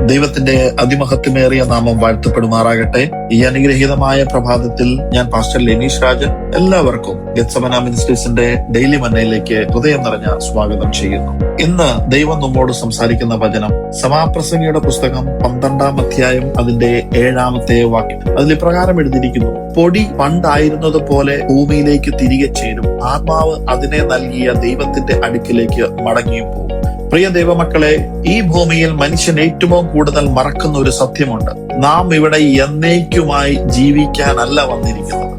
ദൈവത്തിന്റെ അതിമഹത്വമേറിയ നാമം വാഴ്ത്തപ്പെടുമാറാകട്ടെ. ഈ അനുഗ്രഹീതമായ പ്രഭാതത്തിൽ ഞാൻ പാസ്റ്റർ ലെനീഷ് രാജൻ എല്ലാവർക്കും ഗെത്സമന മിനിസ്ട്രീസിന്റെ ഡെയിലി മന്നയിലേക്ക് ഹൃദയം നിറഞ്ഞ സ്വാഗതം ചെയ്യുന്നു. ഇന്ന് ദൈവം നമ്മോട് സംസാരിക്കുന്ന വചനം സമാപ്രസംഗിയുടെ പുസ്തകം 12-ാം അധ്യായം അതിന്റെ 7-ാമത്തെ വാക്യം. അതിൽ ഇപ്രകാരം എഴുതിയിരിക്കുന്നു: പൊടി പണ്ടായിരുന്നത് പോലെ ഭൂമിയിലേക്ക് തിരികെ ചേരും, ആത്മാവ് അതിനെ നൽകിയ ദൈവത്തിന്റെ അടുക്കിലേക്ക് മടങ്ങിയും പോകും. പ്രിയ ദൈവമക്കളെ, ഈ ഭൂമിയിൽ മനുഷ്യൻ ഏറ്റവും കൂടുതൽ മറക്കുന്ന ഒരു സത്യമുണ്ട്. നാം ഇവിടെ എന്നേക്കുമായി ജീവിക്കാനല്ല വന്നിരിക്കുന്നത്.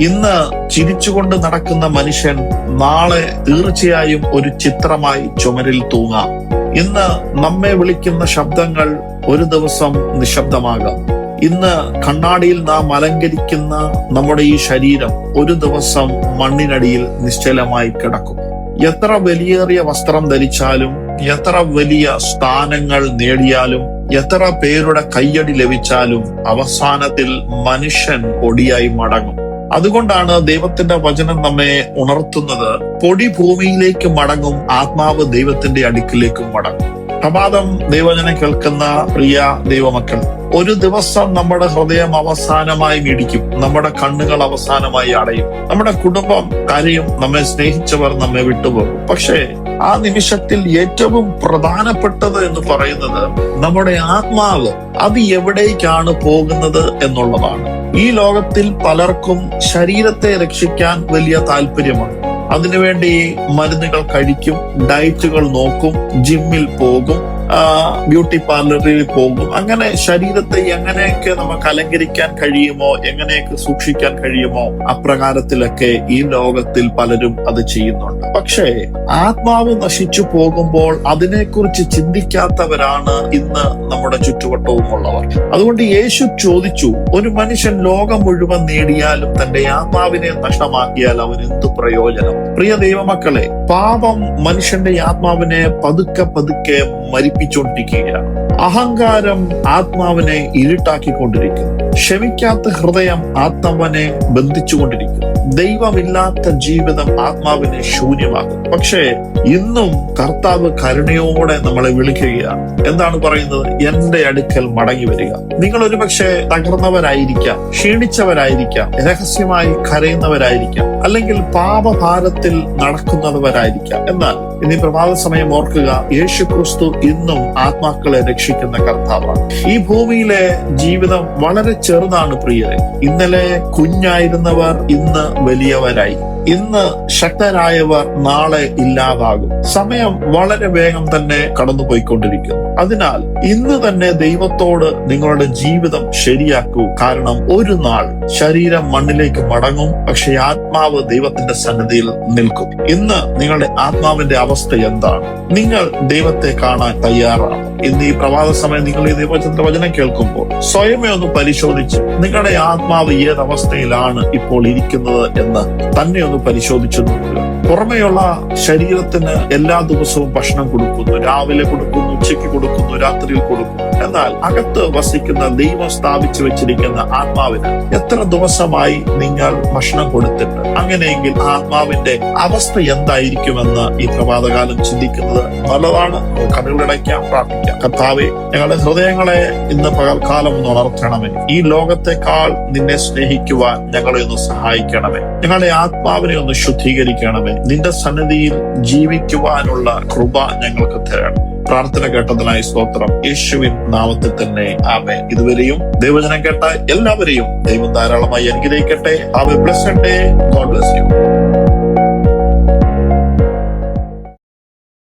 ഇന്ന് ചിരിച്ചുകൊണ്ട് നടക്കുന്ന മനുഷ്യൻ നാളെ തീർച്ചയായും ഒരു ചിത്രമായി ചുമരിൽ തൂങ്ങാം. ഇന്ന് നമ്മെ വിളിക്കുന്ന ശബ്ദങ്ങൾ ഒരു ദിവസം നിശബ്ദമാകാം. ഇന്ന് കണ്ണാടിയിൽ നാം അലങ്കരിക്കുന്ന നമ്മുടെ ഈ ശരീരം ഒരു ദിവസം മണ്ണിനടിയിൽ നിശ്ചലമായി കിടക്കും. എത്ര വലിയേറിയ വസ്ത്രം ധരിച്ചാലും, എത്ര വലിയ സ്ഥാനങ്ങൾ നേടിയാലും, എത്ര പേരുടെ കയ്യടി ലഭിച്ചാലും അവസാനത്തിൽ മനുഷ്യൻ പൊടിയായി മടങ്ങും. അതുകൊണ്ടാണ് ദൈവത്തിന്റെ വചനം നമ്മെ ഉണർത്തുന്നത്: പൊടി ഭൂമിയിലേക്ക് മടങ്ങും, ആത്മാവ് ദൈവത്തിന്റെ അടുക്കിലേക്കും മടങ്ങും. പ്രഭാതം ദൈവവചനം കേൾക്കുന്ന പ്രിയ ദൈവമക്കൾ, ഒരു ദിവസം നമ്മുടെ ഹൃദയം അവസാനമായി മിടിക്കും, നമ്മുടെ കണ്ണുകൾ അവസാനമായി അടയും, നമ്മുടെ കുടുംബം കരയും, നമ്മെ സ്നേഹിച്ചവർ നമ്മെ വിട്ടുപോകും. പക്ഷേ ആ നിമിഷത്തിൽ ഏറ്റവും പ്രധാനപ്പെട്ടത് എന്ന് പറയുന്നത് നമ്മുടെ ആത്മാവ് അത് എവിടേക്കാണ് പോകുന്നത് എന്നുള്ളതാണ്. ഈ ലോകത്തിൽ പലർക്കും ശരീരത്തെ രക്ഷിക്കാൻ വലിയ താല്പര്യമാണ്. അതിനുവേണ്ടി മരുന്നുകൾ കഴിക്കും, ഡയറ്റുകൾ നോക്കും, ജിമ്മിൽ പോകും, ബ്യൂട്ടി പാർലറിൽ പോകും. അങ്ങനെ ശരീരത്തെ എങ്ങനെയൊക്കെ നമുക്ക് അലങ്കരിക്കാൻ കഴിയുമോ, എങ്ങനെയൊക്കെ സൂക്ഷിക്കാൻ കഴിയുമോ, അപ്രകാരത്തിലൊക്കെ ഈ ലോകത്തിൽ പലരും അത് ചെയ്യുന്നുണ്ട്. പക്ഷേ ആത്മാവ് നശിച്ചു പോകുമ്പോൾ അതിനെക്കുറിച്ച് ചിന്തിക്കാത്തവരാണ് ഇന്ന് നമ്മുടെ ചുറ്റുവട്ടവുമുള്ളവർ. അതുകൊണ്ട് യേശു ചോദിച്ചു: ഒരു മനുഷ്യൻ ലോകം മുഴുവൻ നേടിയാലും തന്റെ ആത്മാവിനെ നഷ്ടമാക്കിയാൽ അവന് എന്ത് പ്രയോജനം? പ്രിയ ദൈവമക്കളെ, പാപം മനുഷ്യന്റെ ആത്മാവിനെ പതുക്കെ പതുക്കെ മരിപ്പിച്ചുകൊണ്ടിരിക്കുകയാണ്. അഹങ്കാരം ആത്മാവിനെ ഇരുട്ടാക്കിക്കൊണ്ടിരിക്കുന്നു. ക്ഷമിക്കാത്ത ഹൃദയം ആത്മാവിനെ ബന്ധിച്ചുകൊണ്ടിരിക്കുന്നു. ദൈവമില്ലാത്ത ജീവിതം ആത്മാവിനെ ശൂന്യമാക്കും. പക്ഷേ ഇന്നും കർത്താവ് കരുണയോടെ നമ്മളെ വിളിക്കുകയാണ്. എന്താണ് പറയുന്നത്? എന്റെ അടുക്കൽ മടങ്ങി വരിക. നിങ്ങൾ ഒരുപക്ഷെ തകർന്നവരായിരിക്കാം, ക്ഷീണിച്ചവരായിരിക്കാം, രഹസ്യമായി കരയുന്നവരായിരിക്കാം, അല്ലെങ്കിൽ പാപഭാരത്തിൽ നടക്കുന്നവരായിരിക്കാം. എന്നാൽ ഇനി പ്രഭാത സമയം ഓർക്കുക, യേശു ക്രിസ്തു ഇന്നും ആത്മാക്കളെ രക്ഷിക്കുന്ന കർത്താവാണ്. ഈ ഭൂമിയിലെ ജീവിതം വളരെ ചെറുതാണ് പ്രിയരെ. ഇന്നലെ കുഞ്ഞായിരുന്നവർ ഇന്ന് വലിയവരായി, ഇന്ന് ശക്തരായവർ നാളെ ഇല്ലാതാകും. സമയം വളരെ വേഗം തന്നെ കടന്നുപോയിക്കൊണ്ടിരിക്കുന്നു. അതിനാൽ ഇന്ന് തന്നെ ദൈവത്തോട് നിങ്ങളുടെ ജീവിതം ശരിയാക്കൂ. കാരണം ഒരു നാൾ ശരീരം മണ്ണിലേക്ക് മടങ്ങും, പക്ഷെ ആത്മാവ് ദൈവത്തിന്റെ സന്നിധിയിൽ നിൽക്കും. ഇന്ന് നിങ്ങളുടെ ആത്മാവിന്റെ അവസ്ഥ എന്താണ്? നിങ്ങൾ ദൈവത്തെ കാണാൻ തയ്യാറാണ്? ഇന്ന് ഈ പ്രഭാത സമയം നിങ്ങൾ ഈ ദൈവത്തിന്റെ വചനം കേൾക്കുമ്പോൾ സ്വയമേ ഒന്ന് പരിശോധിച്ച് നിങ്ങളുടെ ആത്മാവ് ഏതവസ്ഥയിലാണ് ഇപ്പോൾ ഇരിക്കുന്നത് എന്ന് തന്നെ ഒന്ന് പരിശോധിച്ചു നോക്കുക. പുറമെയുള്ള ശരീരത്തിന് എല്ലാ ദിവസവും ഭക്ഷണം കൊടുക്കുന്നു, രാവിലെ കൊടുക്കുന്നു, ഉച്ചയ്ക്ക് കൊടുക്കുന്നു, രാത്രിയിൽ കൊടുക്കുന്നു. എന്നാൽ അകത്ത് വസിക്കുന്ന ദൈവം സ്ഥാപിച്ചു വെച്ചിരിക്കുന്ന ആത്മാവിന് എത്ര ദിവസമായി നിങ്ങൾ ഭക്ഷണം കൊടുത്തിട്ട്? അങ്ങനെയെങ്കിൽ ആത്മാവിന്റെ അവസ്ഥ എന്തായിരിക്കുമെന്ന് ഈ പ്രഭാതകാലം ചിന്തിക്കുന്നത് നല്ലതാണ്. കണ്ണുകളടയ്ക്കാം, പ്രാർത്ഥിക്കാം. കർത്താവേ, ഞങ്ങളുടെ ഹൃദയങ്ങളെ ഇന്ന് പകൽക്കാലം ഒന്ന് ഉണർത്തണമേ. ഈ ലോകത്തെക്കാൾ നിന്നെ സ്നേഹിക്കുവാൻ ഞങ്ങളെ ഒന്ന് സഹായിക്കണമേ. ഞങ്ങളുടെ ആത്മാവിനെ ഒന്ന് ശുദ്ധീകരിക്കണമേ. നിന്റെ സന്നിധിയിൽ ജീവിക്കുവാനുള്ള കൃപ ഞങ്ങൾക്ക് തരണം. പ്രാർത്ഥന കേട്ടതിനായി സ്തോത്രം. യേശുവിൻ നാമത്തിൽ തന്നെ ആമേൻ. ഇതുവരെയും ദൈവവചനം കേട്ട എല്ലാവരെയും ദൈവം ധാരാളമായി അനുഗ്രഹിക്കട്ടെ. Have A blessed day. God bless you.